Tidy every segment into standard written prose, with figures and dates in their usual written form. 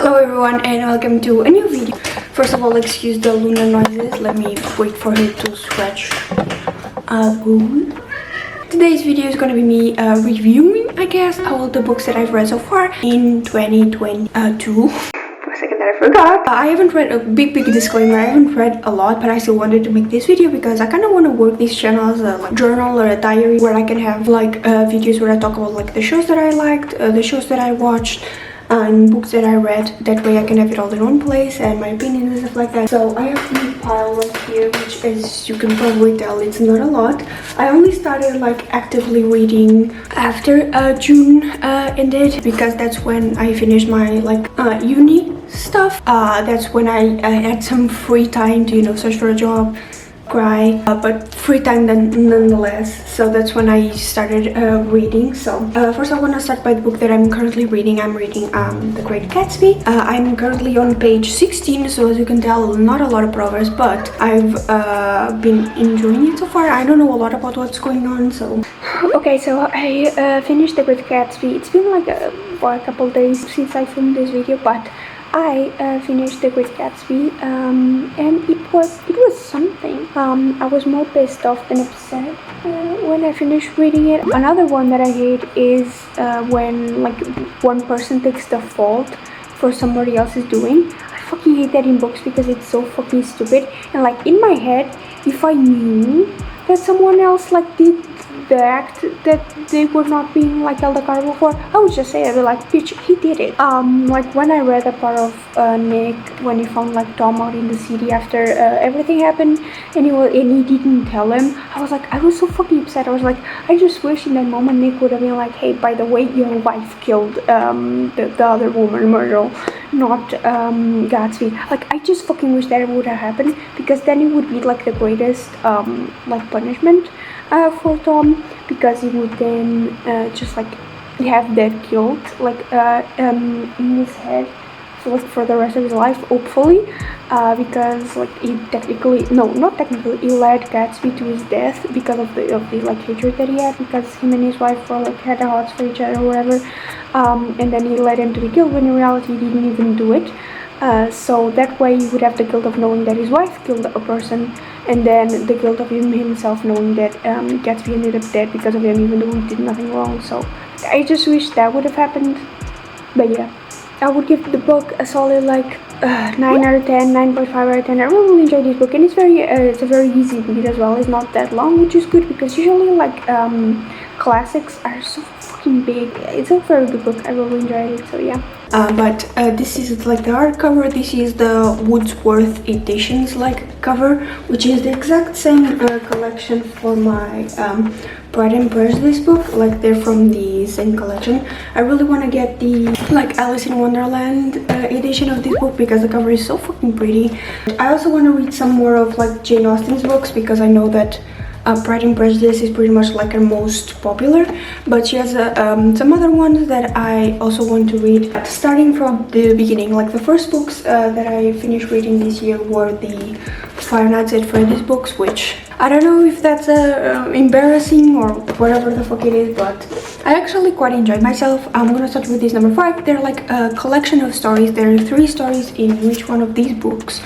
Hello everyone and welcome to a new video. First of all, excuse the lunar noises. Let me wait for it to stretch a wool. Today's video is going to be me reviewing, I guess, all the books that I've read so far in 2022. For a second that I forgot. I haven't read a big disclaimer. I haven't read a lot, but I still wanted to make this video because I kind of want to work this channel as a journal or a diary where I can have videos where I talk about the shows that I liked, the shows that I watched, and books that I read. That way I can have it all in one place and my opinions and stuff like that. So I have this pile right here, which, as you can probably tell, it's not a lot. I only started actively reading after June ended, because that's when I finished my uni stuff. That's when I had some free time to search for a job, cry, but free time nonetheless. So that's when I started reading. So first I want to start by the book that I'm currently reading. I'm reading The Great Gatsby. I'm currently on page 16, so as you can tell, not a lot of progress, but I've been enjoying it so far. I don't know a lot about what's going on, so okay. So I finished The Great Gatsby. It's been for a couple days since I filmed this video, but I finished The Great Gatsby, and it was something. I was more pissed off than upset when I finished reading it. Another one that I hate is when one person takes the fault for somebody else's doing. I fucking hate that in books because it's so fucking stupid. And in my head, if I knew that someone else did the act that they were not being held accountable for, I would just say, I'd be like, bitch, he did it. When I read a part of Nick when he found Tom out in the city after everything happened, and he didn't tell him, I was so fucking upset. I was like, I just wish in that moment Nick would have been like, hey, by the way, your wife killed the other woman, Myrtle, not Gatsby. I just fucking wish that it would have happened, because then it would be the greatest punishment for Tom, because he would then just have that guilt in his head for the rest of his life, hopefully, because he he led Gatsby to his death because of the hatred that he had, because him and his wife had their hearts for each other or whatever, and then he led him to the guilt when in reality he didn't even do it. So that way he would have the guilt of knowing that his wife killed a person, and then the guilt of himself knowing that Gatsby ended up dead because of him, even though he did nothing wrong. So I just wish that would have happened. But yeah, I would give the book a solid 9 out of 10, 9.5 out of 10. I really enjoyed this book, and it's a very easy read as well. It's not that long, which is good, because usually classics are so fucking big. It's a very good book. I really enjoyed it, so yeah. But this is the hardcover. This is the Wordsworth Editions cover, which is the exact same collection for my Pride and Prejudice book. They're from the same collection. I really want to get the Alice in Wonderland edition of this book, because the cover is so fucking pretty. I also want to read some more of Jane Austen's books, because I know that Pride and Prejudice is pretty much her most popular, but she has some other ones that I also want to read. Starting from the beginning, the first books that I finished reading this year were the Five Nights at Freddy's books, which I don't know if that's embarrassing or whatever the fuck it is, but I actually quite enjoyed myself. I'm gonna start with this number 5. They're a collection of stories. There are 3 stories in each one of these books.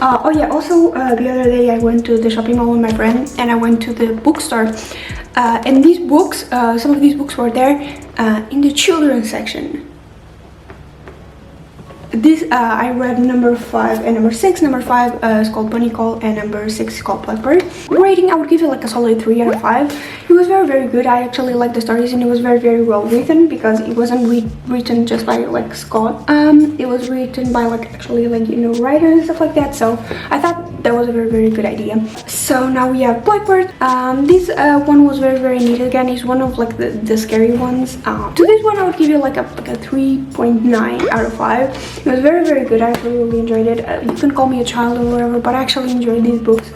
Oh yeah, also the other day I went to the shopping mall with my friend, and I went to the bookstore, and these books, some of these books were there in the children's section. This I read number 5 and number 6. Number 5 is called Bunny Call, and number 6 is called Blackbird. Rating, I would give it a solid 3 out of 5. It was very good. I actually liked the stories, and it was very well written, because it wasn't written just by Scott. It was written by actually writers and stuff like that. So I thought that was a very good idea. So now we have Blackbird. This one was very neat. Again, it's one of the scary ones. To this one I would give you a 3.9 out of 5. It was very good. I really enjoyed it. You can call me a child or whatever, but I actually enjoyed these books.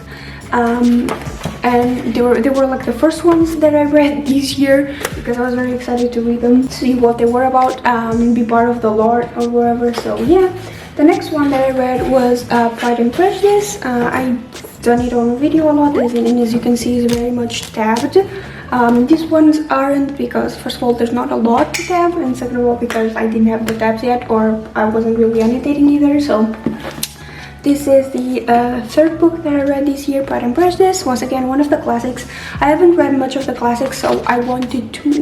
And they were the first ones that I read this year, because I was very excited to read them, see what they were about, be part of the lore or whatever. So yeah, the next one that I read was Pride and Prejudice. I've done it on video a lot, and as you can see, it's very much tabbed. These ones aren't because first of all there's not a lot to tab, and second of all because I didn't have the tabs yet, or I wasn't really annotating either. So this is the third book that I read this year, Pride and Prejudice. Once again, one of the classics. I haven't read much of the classics, so I wanted to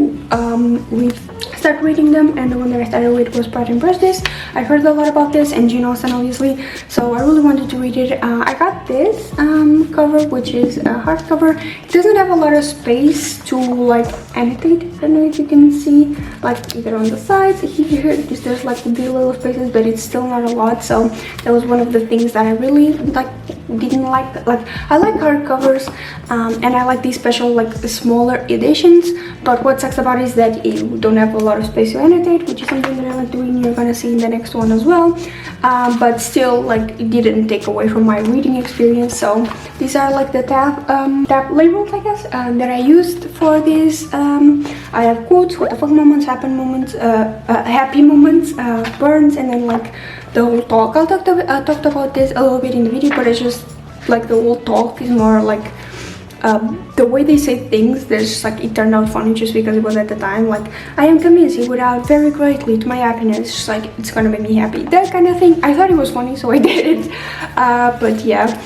start reading them, and the one that I started with was Pride and Prejudice. I heard a lot about this, and Jane Austen obviously, so I really wanted to read it. I got this cover, which is a hardcover. It doesn't have a lot of space to like annotate. I don't know if you can see, like either on the sides here, there's like the little spaces, but it's still not a lot. So that was one of the things that I really didn't like. Like I like hardcovers, and I like these special like smaller editions, but what sucks about it is that you don't have a lot of space to annotate, which is something that I like doing. You're gonna see in the next one as well, but still like it didn't take away from my reading experience. So these are like the tab labels, I guess, that I used for this. I have quotes, what the fuck moments, happy moments, burns, and then like the whole talk. I talked about this a little bit in the video, but it's just like the whole talk is more like the way they say things. There's just like it turned out funny just because it was at the time. Like, I am convinced it would add very greatly to my happiness. Just like it's gonna make me happy. That kind of thing. I thought it was funny, so I did it. But yeah.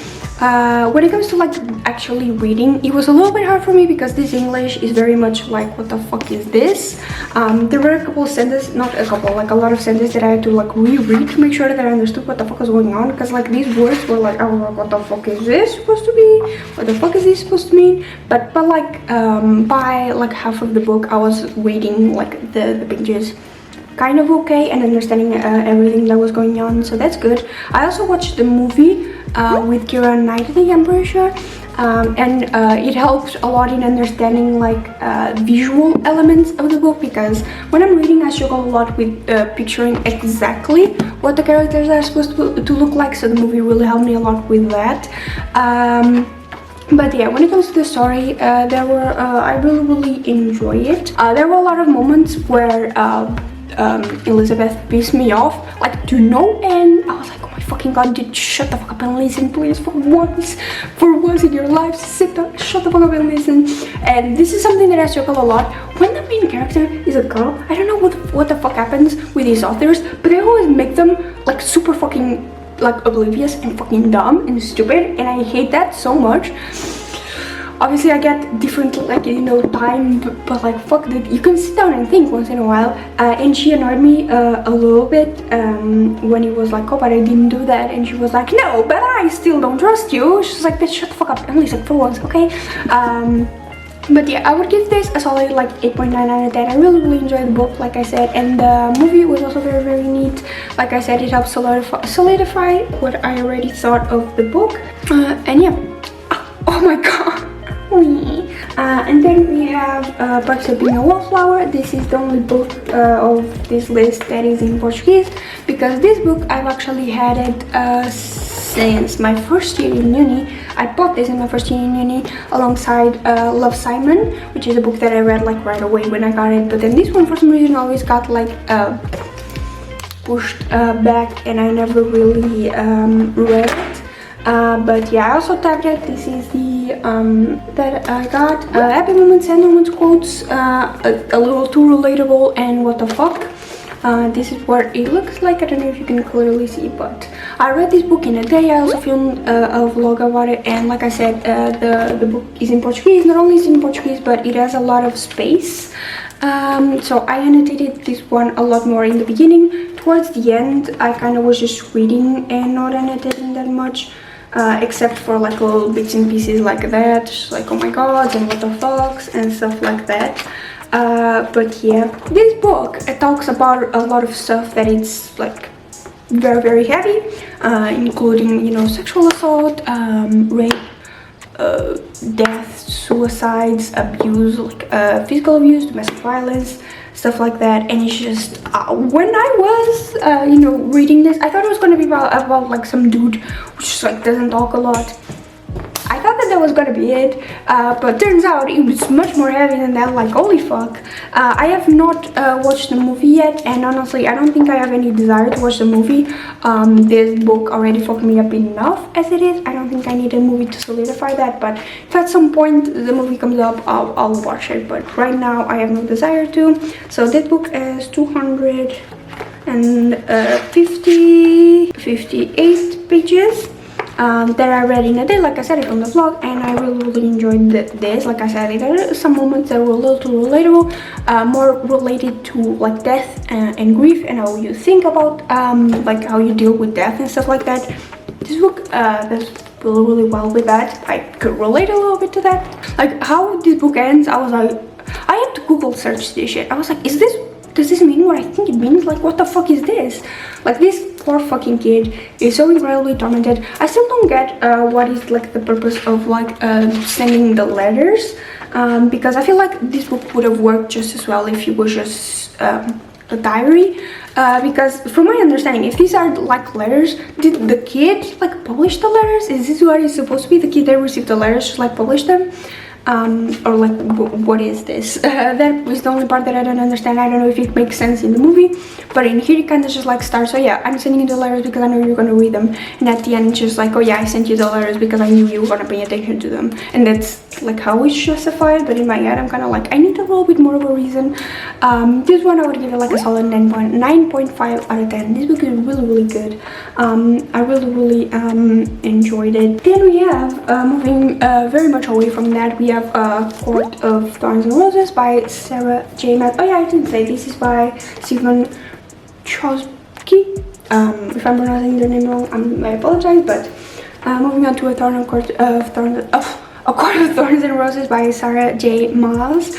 When it comes to like actually reading, it was a little bit hard for me because this English is very much like, what the fuck is this? There were a couple of sentences, not a couple, like a lot of sentences that I had to like reread to make sure that I understood what the fuck was going on, because like these words were like, I was like, what the fuck is this supposed to be? What the fuck is this supposed to mean? But like by like half of the book I was reading like the pages kind of okay and understanding everything that was going on, so that's good. I also watched the movie with Keira Knightley, I'm pretty sure, and it helps a lot in understanding like visual elements of the book, because when I'm reading I struggle a lot with picturing exactly what the characters are supposed to look like, so the movie really helped me a lot with that. But yeah, when it comes to the story, there were I really enjoy it. There were a lot of moments where Elizabeth pissed me off, like to no end. I was like, oh my fucking god, dude, shut the fuck up and listen, please, for once in your life, shut the fuck up and listen. And this is something that I struggle a lot when the main character is a girl. I don't know what the fuck happens with these authors, but they always make them like super fucking like oblivious and fucking dumb and stupid, and I hate that so much. Obviously I get different, like, you know, time, but like fuck that, you can sit down and think once in a while. And she annoyed me a little bit when it was like, oh, but I didn't do that, and she was like, no, but I still don't trust you. She's like, bitch, shut the fuck up and listen for once, okay? But yeah, I would give this a solid like 8.9 out of 10. I really enjoyed the book, like I said, and the movie was also very neat. Like I said, it helps solidify what I already thought of the book. And yeah, oh my god. And then we have Perks of Being a Wallflower. This is the only book of this list that is in Portuguese, because this book I've actually had it since my first year in uni. I bought this in my first year in uni alongside Love, Simon, which is a book that I read like right away when I got it, but then this one for some reason always got like pushed back and I never really read it. But yeah, I also tabbed it. This is the that I got. Happy moments, sad moments, quotes, a little too relatable, and what the fuck. This is what it looks like. I don't know if you can clearly see, but I read this book in a day. I also filmed a vlog about it, and like I said, the book is in Portuguese. Not only is it in Portuguese, but it has a lot of space. So I annotated this one a lot more in the beginning. Towards the end, I kind of was just reading and not annotating that much. Except for like little bits and pieces like that, just like oh my god and what the fucks and stuff like that. But yeah, this book, it talks about a lot of stuff that it's like very heavy, including, you know, sexual assault, rape, death, suicides, abuse, like physical abuse, domestic violence, stuff like that. And it's just when I was you know, reading this, I thought it was going to be about like some dude which just like doesn't talk a lot. I thought that that was gonna be it, but turns out it was much more heavy than that. Like, holy fuck. I have not watched the movie yet, and honestly I don't think I have any desire to watch the movie. This book already fucked me up enough as it is. I don't think I need a movie to solidify that, but if at some point the movie comes up, I'll watch it, but right now I have no desire to. So this book is 258 pages that I read in a day, like I said it on the vlog, and I really enjoyed this. Like I said, there are some moments that were a little too relatable, more related to like death and grief and how you think about like how you deal with death and stuff like that. This book does really well with that. I could relate a little bit to that. Like how this book ends, I was like, I had to Google search this shit. I was like, does this mean what I think it means? Like, what the fuck is this? Like, this poor fucking kid is so incredibly tormented. I still don't get what is like the purpose of like sending the letters, because I feel like this book would have worked just as well if it was just a diary, because from my understanding, if these are like letters, did the kid like publish the letters? Is this what it's supposed to be? The kid that received the letters just like publish them? Or like what is this? That was the only part that I don't understand. I don't know if it makes sense in the movie, but in here it kind of just like starts, so yeah, I'm sending you the letters because I know you're gonna read them, and at the end it's just like, oh yeah, I sent you the letters because I knew you were gonna pay attention to them, and that's like how it's justified. But in my head I'm kind of like, I need a little bit more of a reason. This one I would give it like a solid 9.5 out of 10. This book is really good. I really enjoyed it. Then we have moving very much away from that, we have Court of Thorns and Roses by Sarah J. Maas. Oh yeah, I didn't say this is by Stephen Chbosky. If I'm pronouncing the name wrong, I apologize. But moving on to A Court of Thorns and Roses by Sarah J. Maas.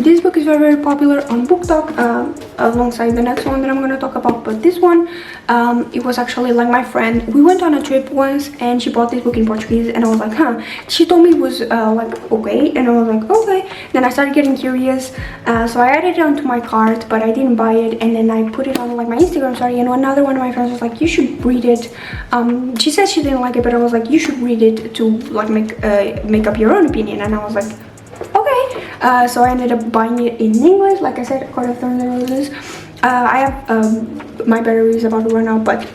This book is very popular on BookTok, alongside the next one that I'm going to talk about. But this one, it was actually like my friend, we went on a trip once and she bought this book in Portuguese, and I was like, huh. She told me it was like okay, and I was like, okay. Then I started getting curious, so I added it onto my cart, but I didn't buy it, and then I put it on like my Instagram story, and another one of my friends was like, you should read it. She said she didn't like it, but I was like, you should read it to like make up your own opinion, and I was like, okay. So I ended up buying it in English, like I said, Court of Thorns and Roses. I have my battery is about to run out, but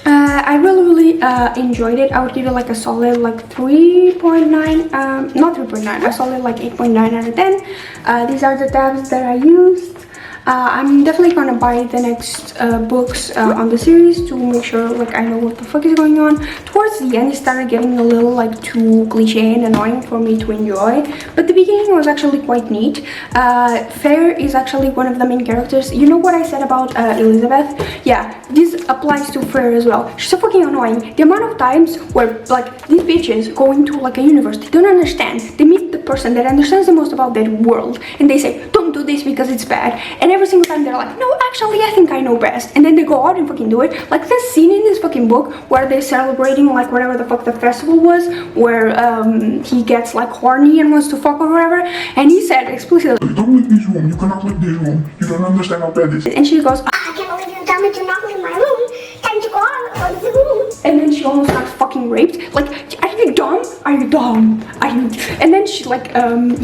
I really enjoyed it. I would give it like a solid like 3.9, not 3.9, a solid like 8.9 out of 10. These are the tabs that I used. I'm definitely gonna buy the next books on the series to make sure like I know what the fuck is going on. Towards the end it started getting a little like too cliche and annoying for me to enjoy, but the beginning was actually quite neat. Fair is actually one of the main characters. You know what I said about Elizabeth? Yeah, this applies to Fair as well. She's so fucking annoying. The amount of times where like these bitches go into like a universe they don't understand, they meet the person that understands the most about that world and they say, don't do this because it's bad, and every single time they're like, no, actually I think I know best, and then they go out and fucking do it. Like this scene in this fucking book where they're celebrating like whatever the fuck the festival was, where he gets like horny and wants to fuck or whatever, and he said explicitly, you don't leave this room, you cannot leave this room, you don't understand how bad this is. And she goes, I can't believe you tell me to not leave my room. Time to go out of the room. and then she almost got fucking raped. Like, are you dumb? Are you dumb? Are you? And then she like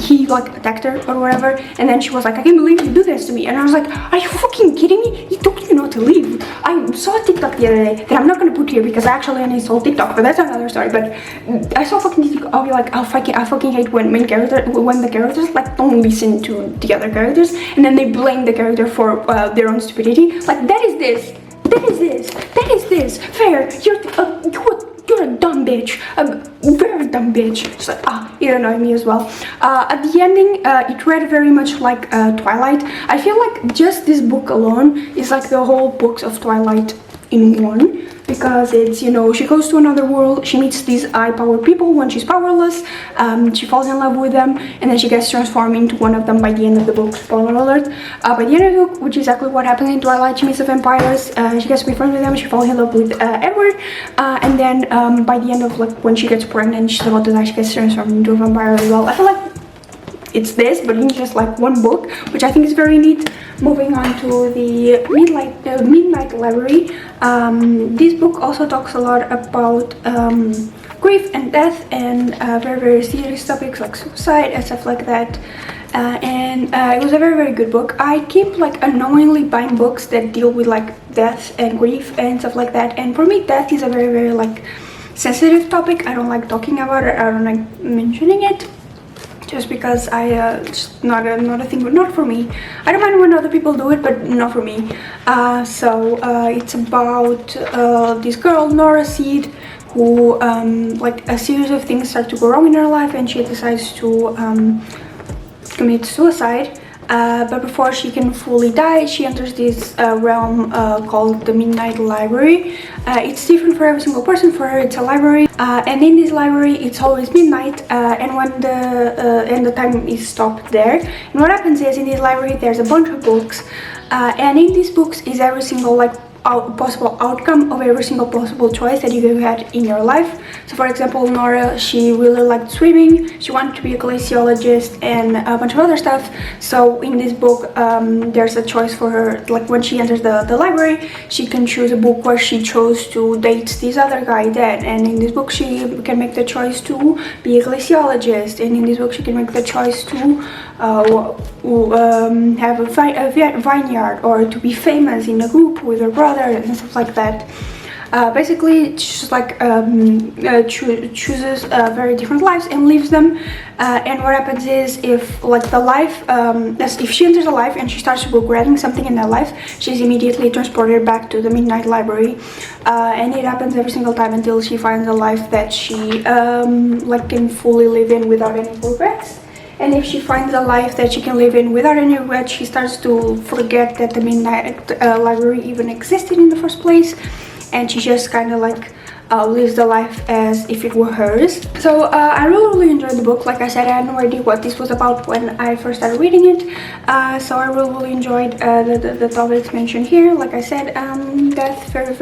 he like attacked her or whatever, and then she was like, I can't believe you do this to me. And I was like, are you fucking kidding me? He told you not to leave. I saw a TikTok the other day that I'm not gonna put here because I actually uninstalled TikTok, but that's another story. But I saw fucking TikTok. I'll be like, I fucking hate when the characters like don't listen to the other characters, and then they blame the character for their own stupidity. Like that is this. Fair, you're a dumb bitch, a very dumb bitch. It's like, it annoyed me as well. At the ending, it read very much like Twilight. I feel like just this book alone is like the whole books of Twilight in one, because it's, you know, she goes to another world, she meets these high-powered people when she's powerless, she falls in love with them, and then she gets transformed into one of them by the end of the book. Spoiler alert. By the end of the book, which is exactly what happens in Twilight, she meets the vampires, she gets to be friends with them, she falls in love with Edward, and then by the end of like when she gets pregnant, she's about to die, she gets transformed into a vampire as well. I feel like it's this, but in just like one book, which I think is very neat. Moving on to the Midnight Library. This book also talks a lot about grief and death and very serious topics like suicide and stuff like that. It was a very good book. I keep like unknowingly buying books that deal with like death and grief and stuff like that, and for me death is a very like sensitive topic. I don't like talking about it, I don't like mentioning it, just because it's not a thing, but not for me. I don't mind when other people do it, but not for me. It's about this girl, Nora Seed, who like a series of things start to go wrong in her life, and she decides to commit suicide. But before she can fully die, she enters this realm called the Midnight Library. It's different for every single person. For her, it's a library, and in this library, it's always midnight, and when the time is stopped there. And what happens is, in this library, there's a bunch of books, and in these books is every single like possible outcome of every single possible choice that you had in your life. So for example, Nora, she really liked swimming, she wanted to be a glaciologist and a bunch of other stuff. So in this book there's a choice for her, like when she enters the library, she can choose a book where she chose to date this other guy dead, and in this book she can make the choice to be a glaciologist, and in this book she can make the choice to have a vineyard, or to be famous in a group with her brother and stuff like that. Basically, she just like chooses very different lives and lives them. And what happens is, if like the life, if she enters a life and she starts regretting something in her life, she's immediately transported back to the Midnight Library, and it happens every single time until she finds a life that she like can fully live in without any regrets. And if she finds a life that she can live in without any regrets, she starts to forget that the Midnight Library even existed in the first place, and she just kind of like lives the life as if it were hers. So I really enjoyed the book. Like I said, I had no idea what this was about when I first started reading it, so I really enjoyed the topics mentioned here. Like I said, death, very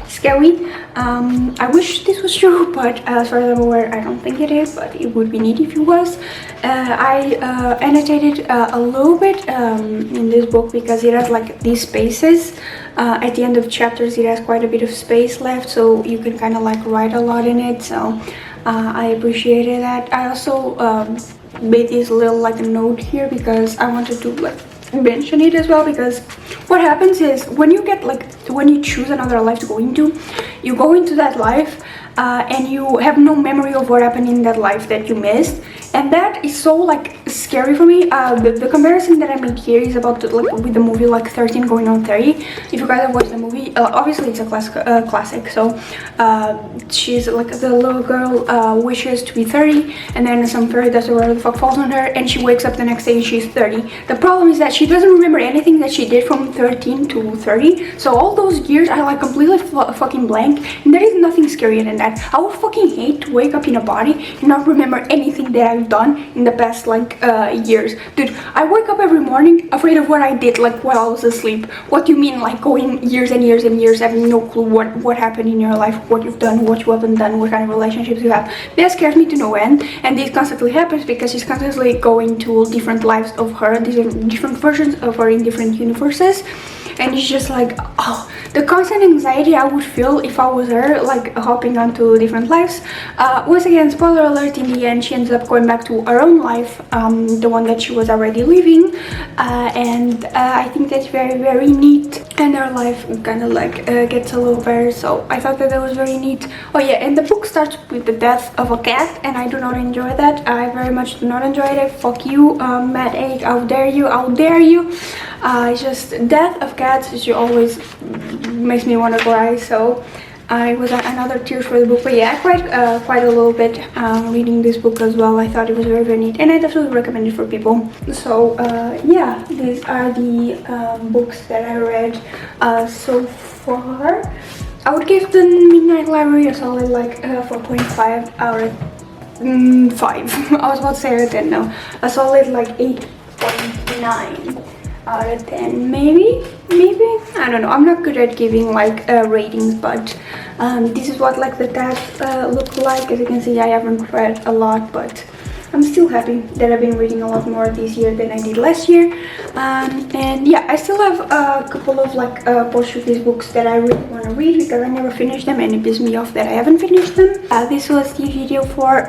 scary. I wish this was true, but as far as I'm aware, I don't think it is, but it would be neat if it was. I annotated a little bit in this book because it has like these spaces. At the end of chapters, it has quite a bit of space left, so you can kind of like write a lot in it, so I appreciated that. I also made this little like note here because I wanted to like mention it as well, because what happens is, when you get like, when you choose another life to go into, you go into that life and you have no memory of what happened in that life that you missed, and that is so like scary for me. The comparison that I made here is about like with the movie like 13 going on 30. If you guys have watched the movie, obviously it's a classic. So she's like, the little girl wishes to be 30, and then some fairy dust or whatever the fuck falls on her, and she wakes up the next day and she's 30. The problem is that she doesn't remember anything that she did from 13 to 30, so all those years are like completely fucking blank, and there is nothing scarier than that. I would fucking hate to wake up in a body and not remember anything that I've done in the past like years. Dude, I wake up every morning afraid of what I did like while I was asleep. What do you mean, like going years and years and years having no clue what happened in your life, what you've done, what you haven't done, what kind of relationships you have? That scares me to no end, and this constantly happens because she's constantly going to different lives of her, different versions of her in different universes, and it's just like, oh, the constant anxiety I would feel if I was her, like hopping onto different lives. Once again, spoiler alert, in the end she ends up going back to her own life, the one that she was already living, and I think that's very neat, and her life kind of like gets a little better, so I thought that was very neat. Oh yeah, and the book starts with the death of a cat, and I do not enjoy that. I very much do not enjoy it. Fuck you, Mad Haig, how dare you, how dare you. It's just death of cats, which always makes me want to cry, so it was another tears for the book. But yeah, I cried quite a little bit reading this book as well. I thought it was very neat, and I definitely recommend it for people. So yeah, these are the books that I read so far. I would give the Midnight Library a solid like 4.5 out of 5. I was about to say out of 10 now. A solid like 8.9 out of 10, maybe. I don't know, I'm not good at giving like ratings, but this is what like the tabs look like. As you can see, I haven't read a lot, but I'm still happy that I've been reading a lot more this year than I did last year. And yeah, I still have a couple of like portraits books that I really want to read because I never finished them and it pisses me off that I haven't finished them. This was the video for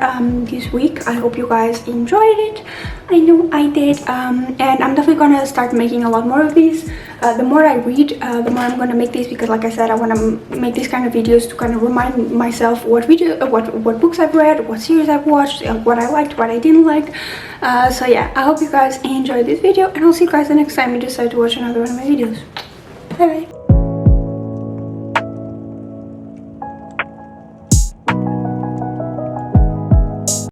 this week. I hope you guys enjoyed it. I know I did, and I'm definitely gonna start making a lot more of these. The more I read, the more I'm gonna make these, because like I said, I want to make these kind of videos to kind of remind myself what books I've read, what series I've watched, what I liked, what I didn't like. So yeah, I hope you guys enjoyed this video, and I'll see you guys the next time you decide to watch another one of my videos. Bye bye.